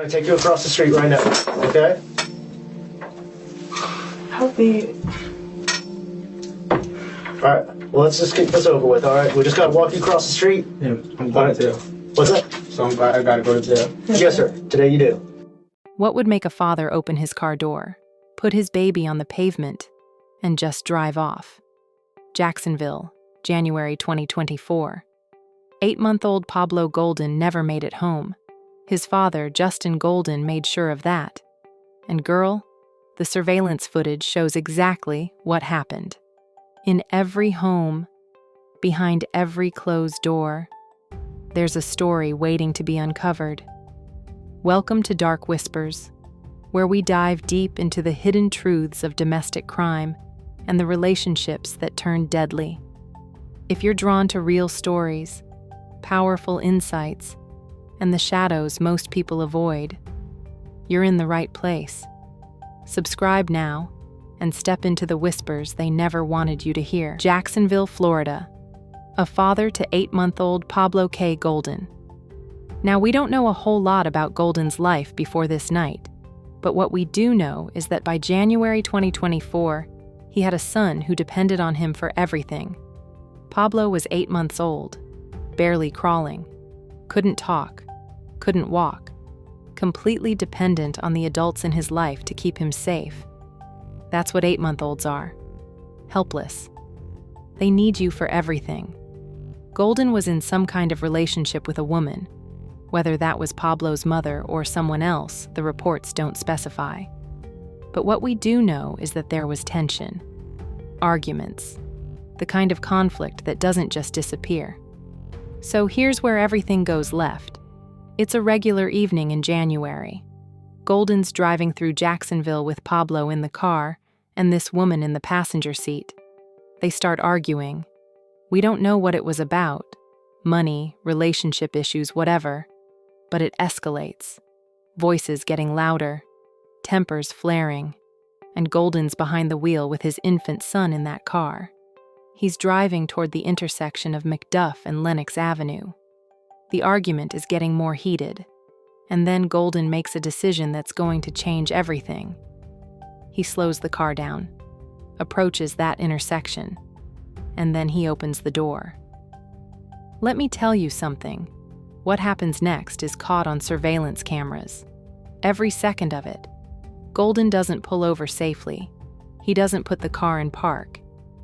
I take you across the street right now, okay? Help me. Alright, well, let's just get this over with, alright? We just gotta walk you across the street. Yeah, I'm going to jail. What's that? So I gotta go to jail. Yes, sir. Today you do. What would make a father open his car door, put his baby on the pavement, and just drive off? Jacksonville, January 2024. 8-month-old Pablo Golden never made it home. His father, Justin Golden, made sure of that. And girl, the surveillance footage shows exactly what happened. In every home, behind every closed door, there's a story waiting to be uncovered. Welcome to Dark Whispers, where we dive deep into the hidden truths of domestic crime and the relationships that turn deadly. If you're drawn to real stories, powerful insights, and the shadows most people avoid, you're in the right place. Subscribe now and step into the whispers they never wanted you to hear. Jacksonville, Florida. A father to 8-month-old Pablo K. Golden. Now, we don't know a whole lot about Golden's life before this night, but what we do know is that by January 2024, he had a son who depended on him for everything. Pablo was 8 months old, barely crawling, couldn't talk, couldn't walk, completely dependent on the adults in his life to keep him safe. That's what 8-month-olds are. Helpless. They need you for everything. Golden was in some kind of relationship with a woman. Whether that was Pablo's mother or someone else, the reports don't specify. But what we do know is that there was tension. Arguments. The kind of conflict that doesn't just disappear. So here's where everything goes left. It's a regular evening in January. Golden's driving through Jacksonville with Pablo in the car and this woman in the passenger seat. They start arguing. We don't know what it was about. Money, relationship issues, whatever. But it escalates. Voices getting louder, tempers flaring, and Golden's behind the wheel with his infant son in that car. He's driving toward the intersection of MacDuff and Lenox Avenue. The argument is getting more heated, and then Golden makes a decision that's going to change everything. He slows the car down, approaches that intersection, and then he opens the door. Let me tell you something. What happens next is caught on surveillance cameras. Every second of it. Golden doesn't pull over safely. He doesn't put the car in park.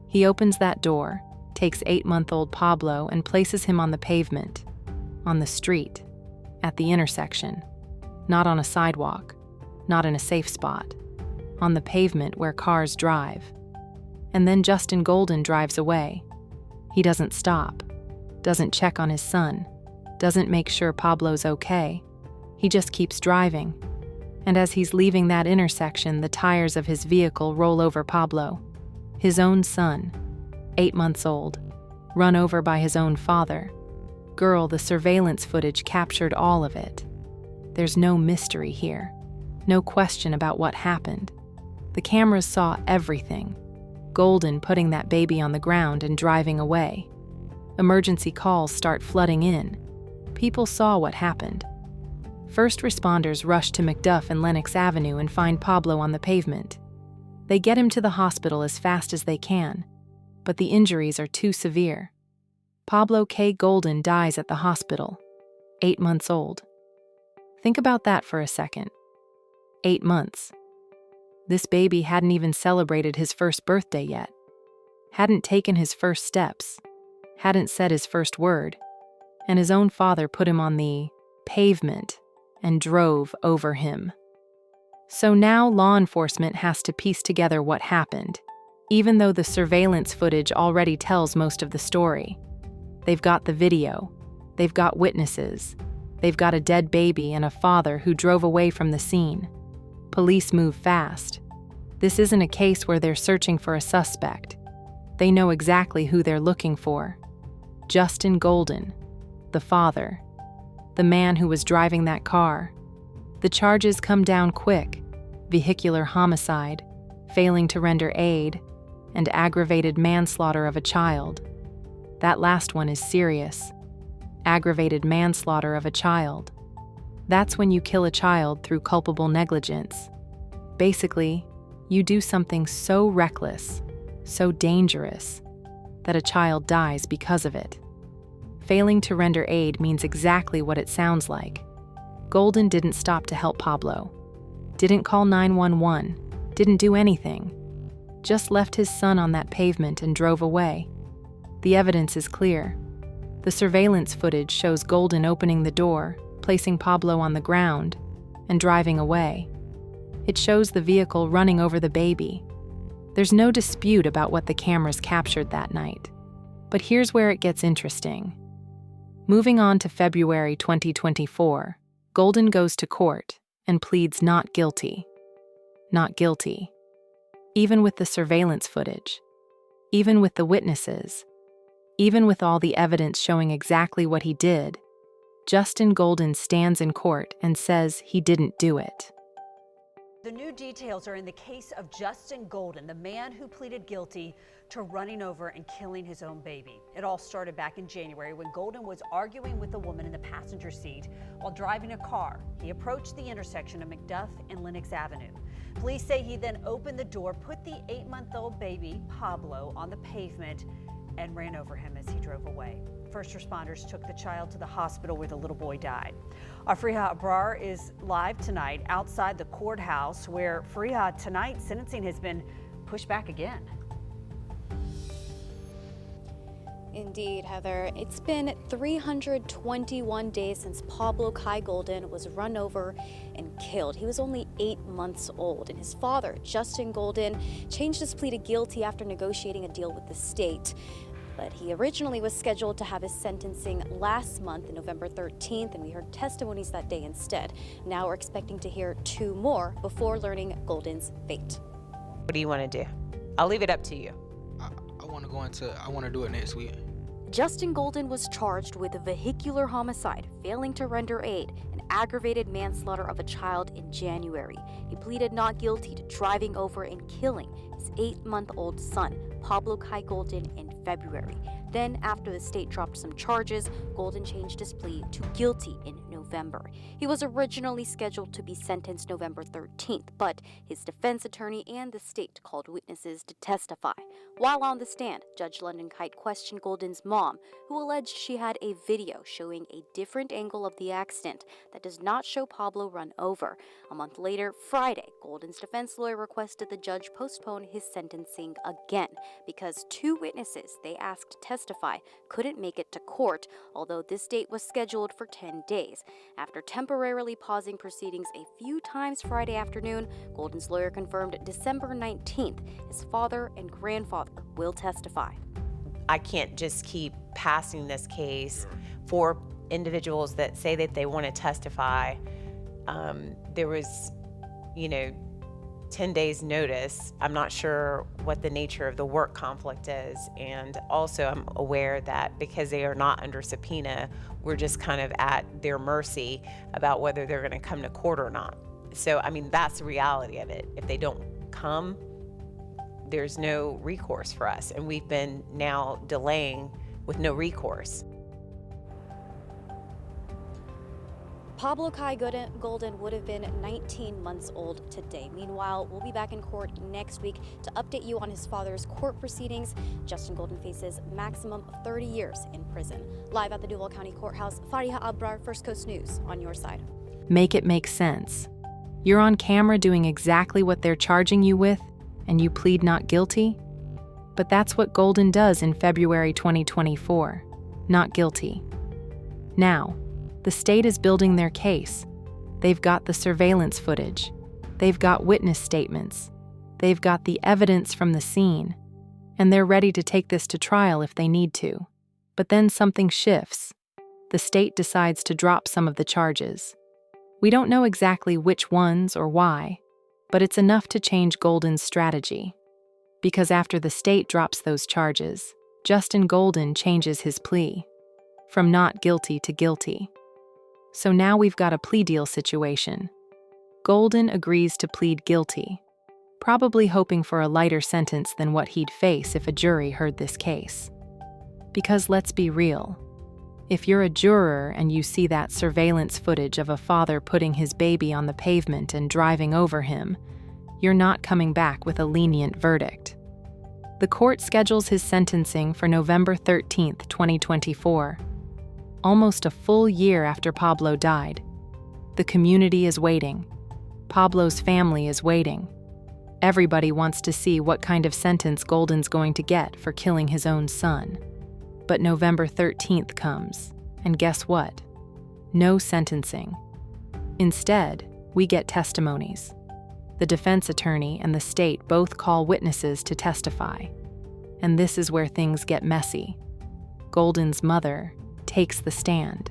He opens that door, takes 8-month-old Pablo and places him on the pavement, on the street, at the intersection. Not on a sidewalk, not in a safe spot. On the pavement where cars drive. And then Justin Golden drives away. He doesn't stop, doesn't check on his son, doesn't make sure Pablo's okay. He just keeps driving. And as he's leaving that intersection, the tires of his vehicle roll over Pablo, his own son, 8 months old, run over by his own father. Girl, the surveillance footage captured all of it. There's no mystery here, no question about what happened. The cameras saw everything. Golden putting that baby on the ground and driving away. Emergency calls start flooding in. People saw what happened. First responders rush to MacDuff and Lenox Avenue and find Pablo on the pavement. They get him to the hospital as fast as they can, but the injuries are too severe. Pablo K. Golden dies at the hospital, 8 months old. Think about that for a second. 8 months. This baby hadn't even celebrated his first birthday yet, hadn't taken his first steps, hadn't said his first word, and his own father put him on the pavement and drove over him. So now law enforcement has to piece together what happened, even though the surveillance footage already tells most of the story. They've got the video, they've got witnesses, they've got a dead baby and a father who drove away from the scene. Police move fast. This isn't a case where they're searching for a suspect. They know exactly who they're looking for. Justin Golden, the father, the man who was driving that car. The charges come down quick: vehicular homicide, failing to render aid, and aggravated manslaughter of a child. That last one is serious. Aggravated manslaughter of a child. That's when you kill a child through culpable negligence. Basically, you do something so reckless, so dangerous, that a child dies because of it. Failing to render aid means exactly what it sounds like. Golden didn't stop to help Pablo, didn't call 911, didn't do anything, just left his son on that pavement and drove away. The evidence is clear. The surveillance footage shows Golden opening the door, placing Pablo on the ground, and driving away. It shows the vehicle running over the baby. There's no dispute about what the cameras captured that night. But here's where it gets interesting. Moving on to February 2024, Golden goes to court and pleads not guilty. Not guilty. Even with the surveillance footage, even with the witnesses, even with all the evidence showing exactly what he did, Justin Golden stands in court and says he didn't do it. The new details are in the case of Justin Golden, the man who pleaded guilty to running over and killing his own baby. It all started back in January when Golden was arguing with a woman in the passenger seat while driving a car. He approached the intersection of MacDuff and Lenox Avenue. Police say he then opened the door, put the 8-month-old baby, Pablo, on the pavement and ran over him as he drove away. First responders took the child to the hospital where the little boy died. Our Fariha Abrar is live tonight outside the courthouse where Fariha, tonight sentencing has been pushed back again. Indeed, Heather. It's been 321 days since Pablo Kai Golden was run over and killed. He was only 8 months old, and his father, Justin Golden, changed his plea to guilty after negotiating a deal with the state. But he originally was scheduled to have his sentencing last month, November 13th, and we heard testimonies that day instead. Now we're expecting to hear 2 more before learning Golden's fate. What do you want to do? I'll leave it up to you. I want to do it next week. Justin Golden was charged with vehicular homicide, failing to render aid, and aggravated manslaughter of a child in January. He pleaded not guilty to driving over and killing his 8-month-old son, Pablo Kai Golden, in February. Then, after the state dropped some charges, Golden changed his plea to guilty in November. He was originally scheduled to be sentenced November 13th, but his defense attorney and the state called witnesses to testify. While on the stand, Judge London Kite questioned Golden's mom, who alleged she had a video showing a different angle of the accident that does not show Pablo run over. A month later, Friday, Golden's defense lawyer requested the judge postpone his sentencing again because 2 witnesses they asked to testify couldn't make it to court, although this date was scheduled for 10 days. After temporarily pausing proceedings a few times Friday afternoon, Golden's lawyer confirmed December 19th his father and grandfather will testify. I can't just keep passing this case for individuals that say that they want to testify. There was, 10 days notice. I'm not sure what the nature of the work conflict is. And also I'm aware that because they are not under subpoena, we're just kind of at their mercy about whether they're going to come to court or not. So, that's the reality of it. If they don't come, there's no recourse for us. And we've been now delaying with no recourse. Pablo Kai Golden would have been 19 months old today. Meanwhile, we'll be back in court next week to update you on his father's court proceedings. Justin Golden faces maximum of 30 years in prison. Live at the Duval County Courthouse, Fariha Abrar, First Coast News, on your side. Make it make sense. You're on camera doing exactly what they're charging you with, and you plead not guilty? But that's what Golden does in February 2024. Not guilty. Now, the state is building their case. They've got the surveillance footage. They've got witness statements. They've got the evidence from the scene. And they're ready to take this to trial if they need to. But then something shifts. The state decides to drop some of the charges. We don't know exactly which ones or why, but it's enough to change Golden's strategy. Because after the state drops those charges, Justin Golden changes his plea from not guilty to guilty. So now we've got a plea deal situation. Golden agrees to plead guilty, probably hoping for a lighter sentence than what he'd face if a jury heard this case. Because let's be real, If you're a juror and you see that surveillance footage of a father putting his baby on the pavement and driving over him, you're not coming back with a lenient verdict. The court schedules his sentencing for November 13, 2024. Almost a full year after Pablo died. The community is waiting. Pablo's family is waiting. Everybody wants to see what kind of sentence Golden's going to get for killing his own son. But November 13th comes, and guess what? No sentencing. Instead, we get testimonies. The defense attorney and the state both call witnesses to testify. And this is where things get messy. Golden's mother takes the stand.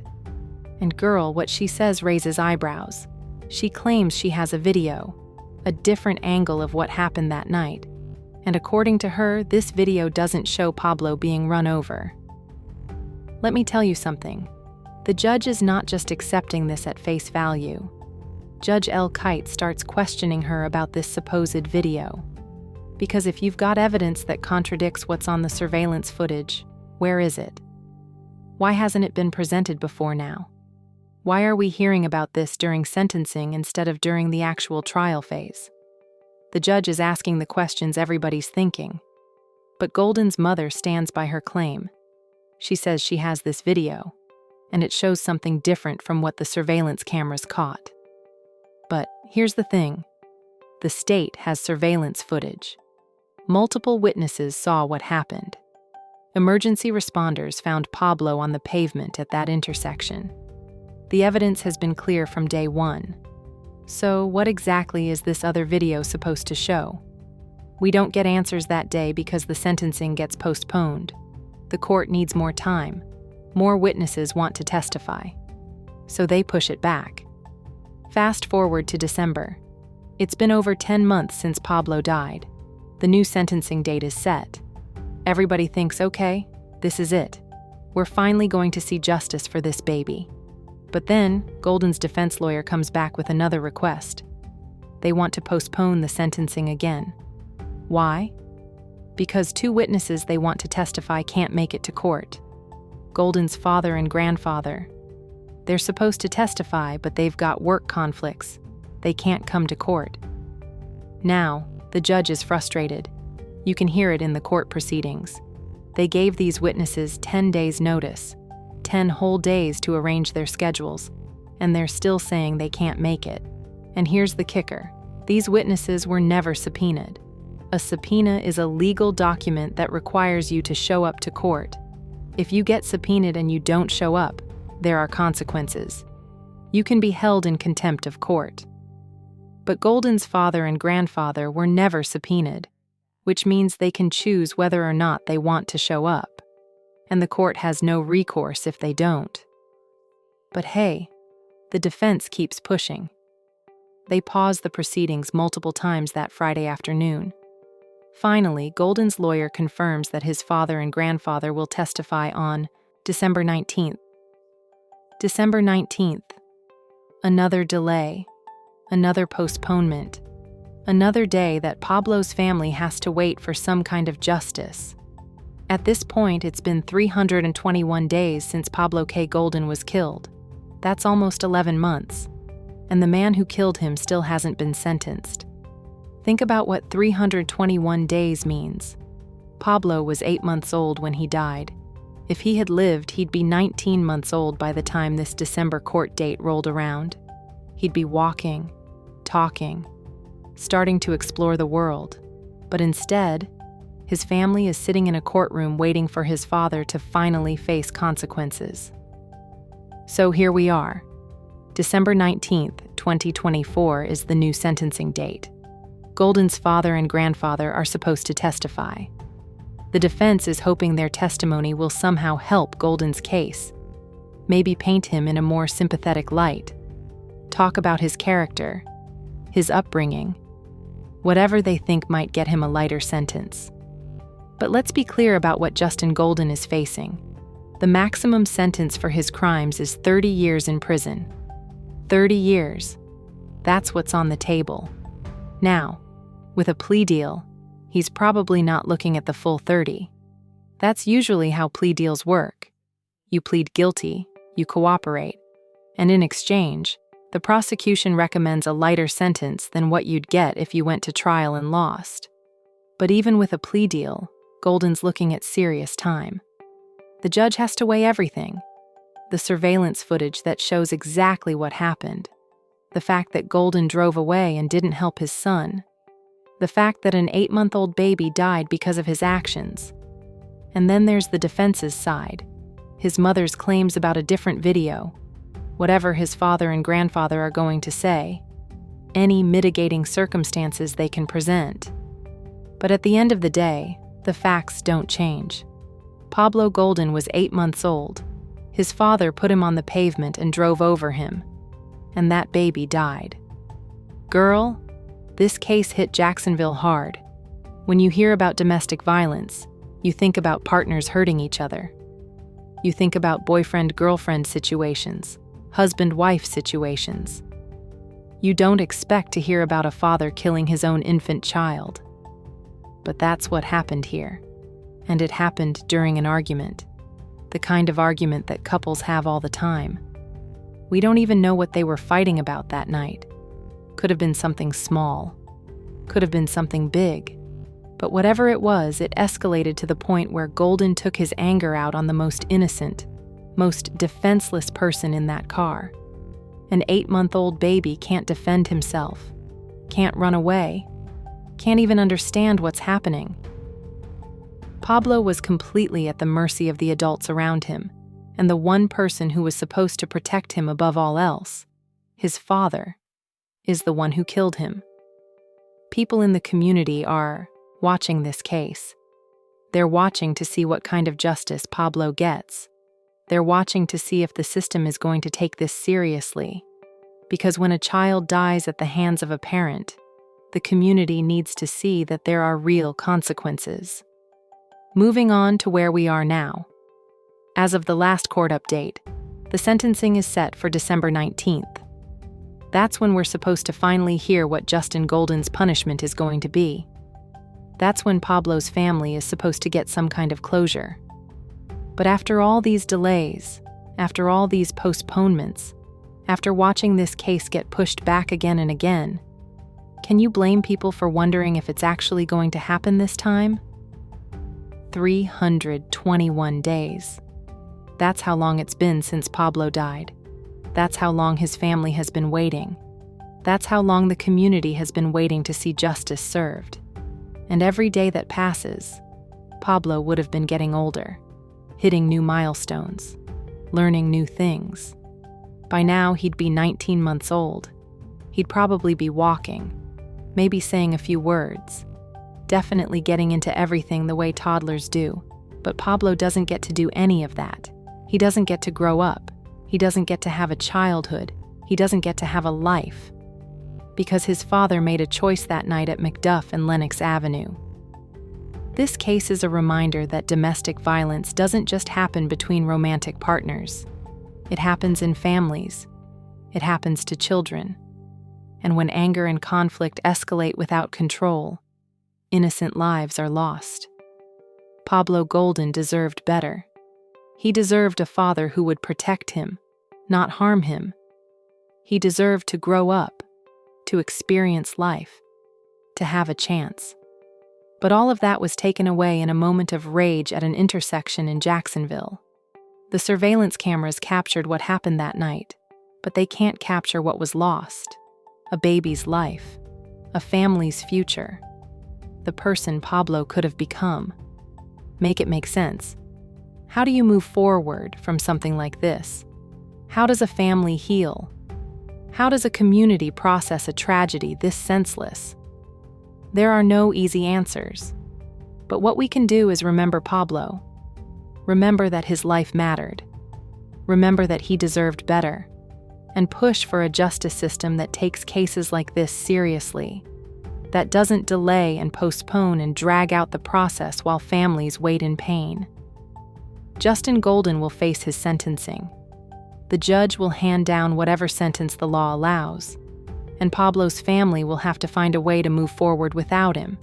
And girl, what she says raises eyebrows. She claims she has a video, a different angle of what happened that night. And according to her, this video doesn't show Pablo being run over. Let me tell you something. The judge is not just accepting this at face value. Judge L. Kite starts questioning her about this supposed video. Because if you've got evidence that contradicts what's on the surveillance footage, where is it? Why hasn't it been presented before now? Why are we hearing about this during sentencing instead of during the actual trial phase? The judge is asking the questions everybody's thinking. But Golden's mother stands by her claim. She says she has this video, and it shows something different from what the surveillance cameras caught. But here's the thing. The state has surveillance footage. Multiple witnesses saw what happened. Emergency responders found Pablo on the pavement at that intersection. The evidence has been clear from day one. So what exactly is this other video supposed to show? We don't get answers that day because the sentencing gets postponed. The court needs more time. More witnesses want to testify. So they push it back. Fast forward to December. It's been over 10 months since Pablo died. The new sentencing date is set. Everybody thinks, okay, this is it. We're finally going to see justice for this baby. But then, Golden's defense lawyer comes back with another request. They want to postpone the sentencing again. Why? Because 2 witnesses they want to testify can't make it to court. Golden's father and grandfather. They're supposed to testify, but they've got work conflicts. They can't come to court. Now, the judge is frustrated. You can hear it in the court proceedings. They gave these witnesses 10 days' notice, 10 whole days to arrange their schedules, and they're still saying they can't make it. And here's the kicker. These witnesses were never subpoenaed. A subpoena is a legal document that requires you to show up to court. If you get subpoenaed and you don't show up, there are consequences. You can be held in contempt of court. But Golden's father and grandfather were never subpoenaed, which means they can choose whether or not they want to show up. And the court has no recourse if they don't. But hey, the defense keeps pushing. They pause the proceedings multiple times that Friday afternoon. Finally, Golden's lawyer confirms that his father and grandfather will testify on December 19th. December 19th. Another delay. Another postponement. Another day that Pablo's family has to wait for some kind of justice. At this point, it's been 321 days since Pablo K. Golden was killed. That's almost 11 months. And the man who killed him still hasn't been sentenced. Think about what 321 days means. Pablo was 8 months old when he died. If he had lived, he'd be 19 months old by the time this December court date rolled around. He'd be walking, talking, starting to explore the world. But instead, his family is sitting in a courtroom waiting for his father to finally face consequences. So here we are. December 19th, 2024 is the new sentencing date. Golden's father and grandfather are supposed to testify. The defense is hoping their testimony will somehow help Golden's case, maybe paint him in a more sympathetic light, talk about his character, his upbringing, whatever they think might get him a lighter sentence. But let's be clear about what Justin Golden is facing. The maximum sentence for his crimes is 30 years in prison. 30 years. That's what's on the table. Now, with a plea deal, he's probably not looking at the full 30. That's usually how plea deals work. You plead guilty, you cooperate, and in exchange, the prosecution recommends a lighter sentence than what you'd get if you went to trial and lost. But even with a plea deal, Golden's looking at serious time. The judge has to weigh everything. The surveillance footage that shows exactly what happened. The fact that Golden drove away and didn't help his son. The fact that an 8-month-old baby died because of his actions. And then there's the defense's side. His mother's claims about a different video. Whatever his father and grandfather are going to say. Any mitigating circumstances they can present. But at the end of the day, the facts don't change. Pablo Golden was 8 months old. His father put him on the pavement and drove over him. And that baby died. Girl, this case hit Jacksonville hard. When you hear about domestic violence, you think about partners hurting each other. You think about boyfriend-girlfriend situations, husband-wife situations. You don't expect to hear about a father killing his own infant child. But that's what happened here. And it happened during an argument. The kind of argument that couples have all the time. We don't even know what they were fighting about that night. Could have been something small. Could have been something big. But whatever it was, it escalated to the point where Golden took his anger out on the most innocent, most defenseless person in that car. An 8-month-old baby can't defend himself, can't run away, can't even understand what's happening. Pablo was completely at the mercy of the adults around him, and the one person who was supposed to protect him above all else, his father, is the one who killed him. People in the community are watching this case. They're watching to see what kind of justice Pablo gets. They're watching to see if the system is going to take this seriously. Because when a child dies at the hands of a parent, the community needs to see that there are real consequences. Moving on to where we are now. As of the last court update, the sentencing is set for December 19th. That's when we're supposed to finally hear what Justin Golden's punishment is going to be. That's when Pablo's family is supposed to get some kind of closure. But after all these delays, after all these postponements, after watching this case get pushed back again and again, can you blame people for wondering if it's actually going to happen this time? 321 days. That's how long it's been since Pablo died. That's how long his family has been waiting. That's how long the community has been waiting to see justice served. And every day that passes, Pablo would have been getting older, hitting new milestones, learning new things. By now, he'd be 19 months old. He'd probably be walking, maybe saying a few words, definitely getting into everything the way toddlers do. But Pablo doesn't get to do any of that. He doesn't get to grow up. He doesn't get to have a childhood. He doesn't get to have a life. Because his father made a choice that night at MacDuff and Lenox Avenue. This case is a reminder that domestic violence doesn't just happen between romantic partners. It happens in families. It happens to children. And when anger and conflict escalate without control, innocent lives are lost. Pablo Golden deserved better. He deserved a father who would protect him, not harm him. He deserved to grow up, to experience life, to have a chance. But all of that was taken away in a moment of rage at an intersection in Jacksonville. The surveillance cameras captured what happened that night, but they can't capture what was lost. A baby's life, a family's future, the person Pablo could have become. Make it make sense. How do you move forward from something like this? How does a family heal? How does a community process a tragedy this senseless? There are no easy answers. But what we can do is remember Pablo. Remember that his life mattered. Remember that he deserved better. And push for a justice system that takes cases like this seriously. That doesn't delay and postpone and drag out the process while families wait in pain. Justin Golden will face his sentencing. The judge will hand down whatever sentence the law allows, and Pablo's family will have to find a way to move forward without him.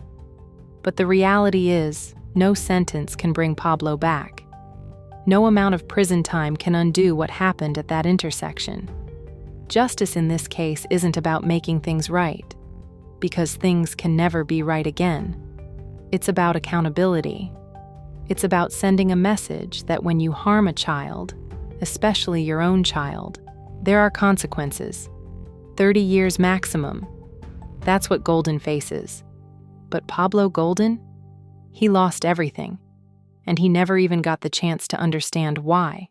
But the reality is, no sentence can bring Pablo back. No amount of prison time can undo what happened at that intersection. Justice in this case isn't about making things right, because things can never be right again. It's about accountability. It's about sending a message that when you harm a child, especially your own child, there are consequences. 30 years maximum. That's what Golden faces. But Pablo Golden? He lost everything, and he never even got the chance to understand why.